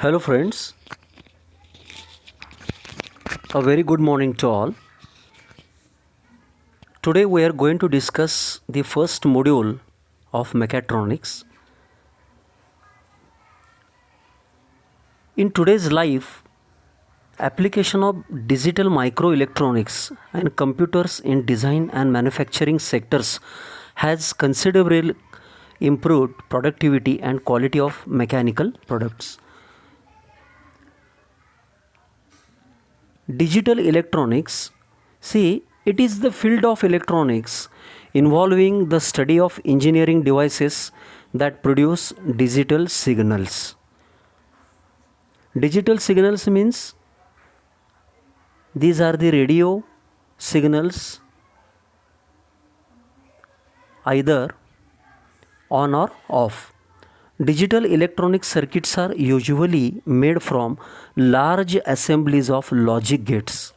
Hello, friends. A very good morning to all. Today, we are going to discuss the first module of mechatronics. In today's life, application of digital microelectronics and computers in design and manufacturing sectors has considerably improved productivity and quality of mechanical products. Digital electronics, see, it is the field of electronics involving the study of engineering devices that produce digital signals. Digital signals means these are the radio signals, either on or off. Digital electronic circuits are usually made from large assemblies of logic gates,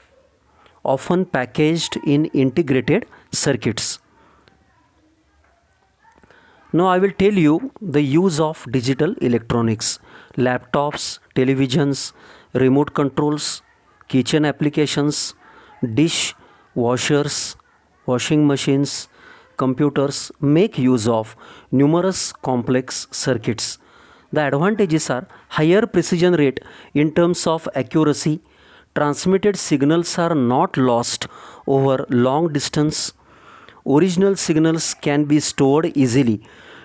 often packaged in integrated circuits. Now I will tell you the use of digital electronics: laptops, televisions, remote controls, kitchen applications, dish washers, washing machines, computers make use of numerous complex circuits. The advantages are higher precision rate in terms of accuracy, transmitted signals are not lost over long distance, original signals can be stored easily.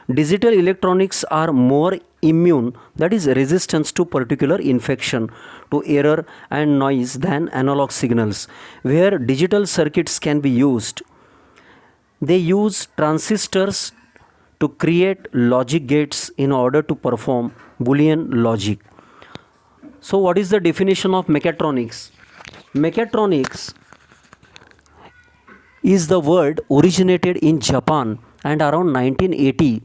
Digital electronics are more immune, that is resistance to particular infection, to error and noise than analog signals. Where digital circuits can be used, they use transistors to create logic gates in order to perform Boolean logic. So what is the definition of mechatronics? Mechatronics is the word originated in Japan and around 1980,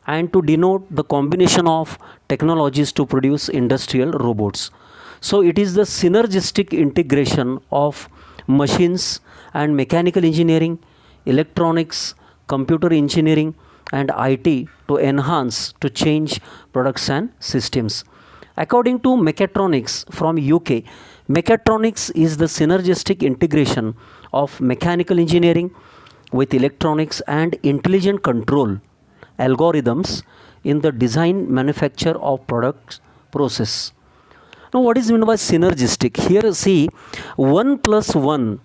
and to denote the combination of technologies to produce industrial robots. So it is the synergistic integration of machines and mechanical engineering, electronics, computer engineering and IT to enhance, to change products and systems. According to Mechatronics from UK, mechatronics is the synergistic integration of mechanical engineering with electronics and intelligent control algorithms in the design manufacture of products process. Now what is meant by synergistic? Here see, 1 plus 1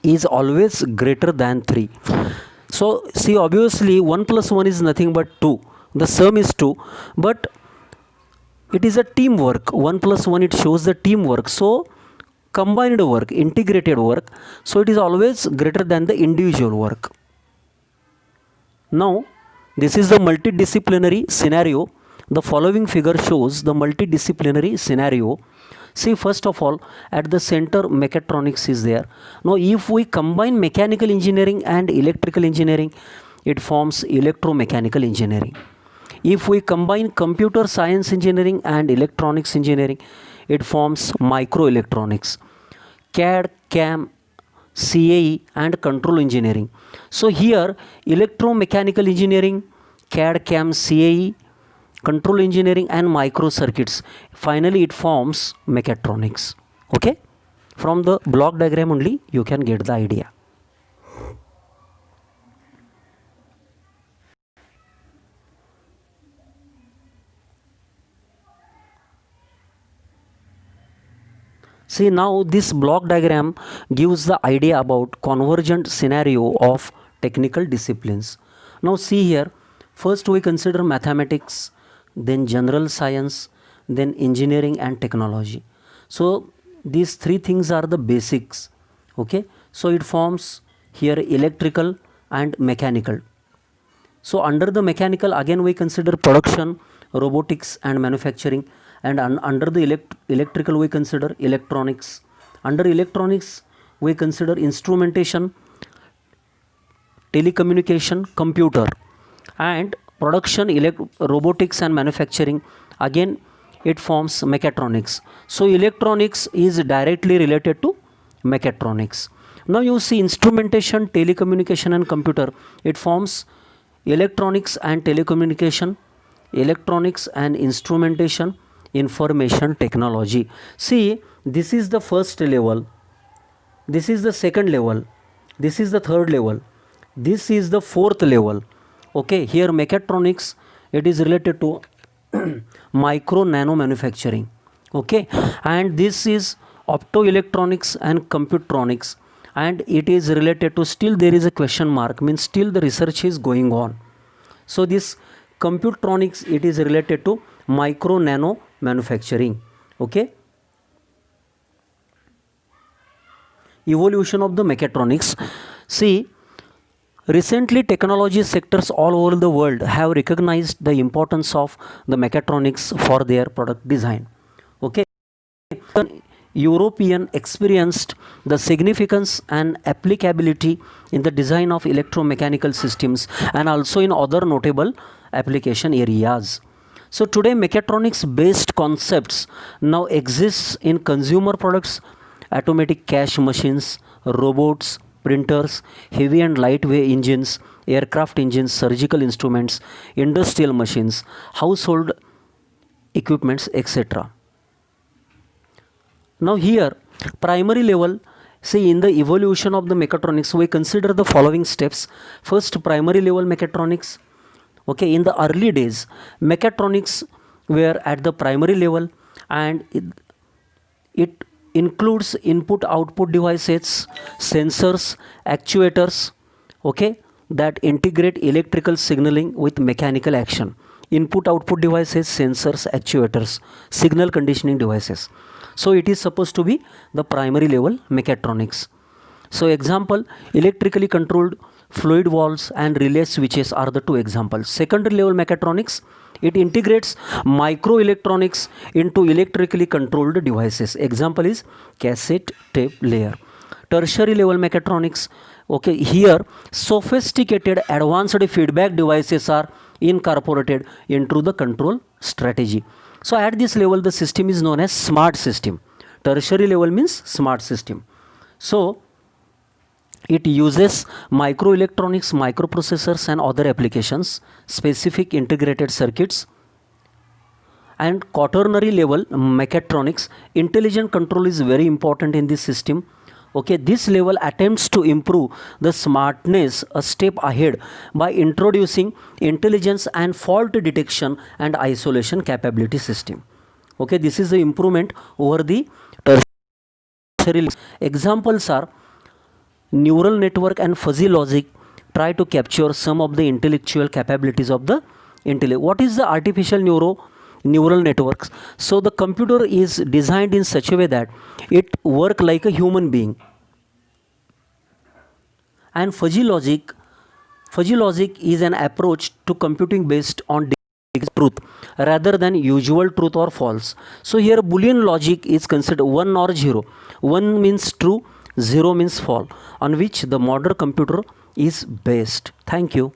is always greater than 3. So see, obviously 1 plus 1 is nothing but 2. The sum is 2, but it is a teamwork. 1 plus 1, it shows the teamwork. So combined work, integrated work, so it is always greater than the individual work. Now this is the multidisciplinary scenario. The following figure shows the multidisciplinary scenario. See, first of all, at the center mechatronics is there. Now if we combine mechanical engineering and electrical engineering, it forms electromechanical engineering. If we combine computer science engineering and electronics engineering, it forms microelectronics. CAD, CAM, CAE and control engineering. So here electromechanical engineering, CAD, CAM, CAE, control engineering and microcircuits, finally it forms mechatronics. Okay, from the block diagram only you can get the idea. See, now this block diagram gives the idea about convergent scenario of technical disciplines. Now see here, first we consider mathematics, then general science, then engineering and technology. So these three things are the basics. Okay, so it forms here electrical and mechanical. So under the mechanical, again we consider production, robotics and manufacturing, and under the electrical we consider electronics. Under electronics we consider instrumentation, telecommunication, computer, and production, robotics and manufacturing, again it forms mechatronics. So electronics is directly related to mechatronics. Now you see instrumentation, telecommunication and computer, it forms electronics and telecommunication, electronics and instrumentation, information technology. See, this is the first level, this is the second level, this is the third level, this is the fourth level. Okay, here mechatronics, it is related to micro nano manufacturing. Okay, and this is optoelectronics and computronics, and it is related to, still there is a question mark, means still the research is going on. So this computronics, it is related to micro nano manufacturing. Okay, evolution of the mechatronics. See, recently technology sectors all over the world have recognized the importance of the mechatronics for their product design. Okay, European experienced the significance and applicability in the design of electromechanical systems and also in other notable application areas. So today mechatronics based concepts now exists in consumer products, automatic cash machines, robots, printers, heavy and lightweight engines, aircraft engines, surgical instruments, industrial machines, household equipments, etc. Now here, primary level, see, in the evolution of the mechatronics, we consider the following steps. First, primary level mechatronics. Okay, in the early days, mechatronics were at the primary level, and it includes input output devices, sensors, actuators, okay, that integrate electrical signaling with mechanical action. Input output devices, sensors, actuators, signal conditioning devices. So it is supposed to be the primary level mechatronics. So example, electrically controlled fluid valves and relay switches are the two examples. Secondary level mechatronics, it integrates microelectronics into electrically controlled devices. Example is cassette tape layer. Tertiary level mechatronics, okay, here sophisticated advanced feedback devices are incorporated into the control strategy. So at this level the system is known as smart system. Tertiary level means smart system. So it uses microelectronics, microprocessors and other applications, specific integrated circuits. And quaternary level mechatronics, intelligent control is very important in this system. Okay, this level attempts to improve the smartness a step ahead by introducing intelligence and fault detection and isolation capability system. Okay, this is the improvement over the tertiary. Examples are neural network and fuzzy logic try to capture some of the intellectual capabilities of the intellect. What is the artificial neural networks? So the computer is designed in such a way that it work like a human being. And fuzzy logic is an approach to computing based on truth rather than usual truth or false. So here Boolean logic is considered 1 or 0. 1 means true, 0 means false, on which the modern computer is based. Thank you.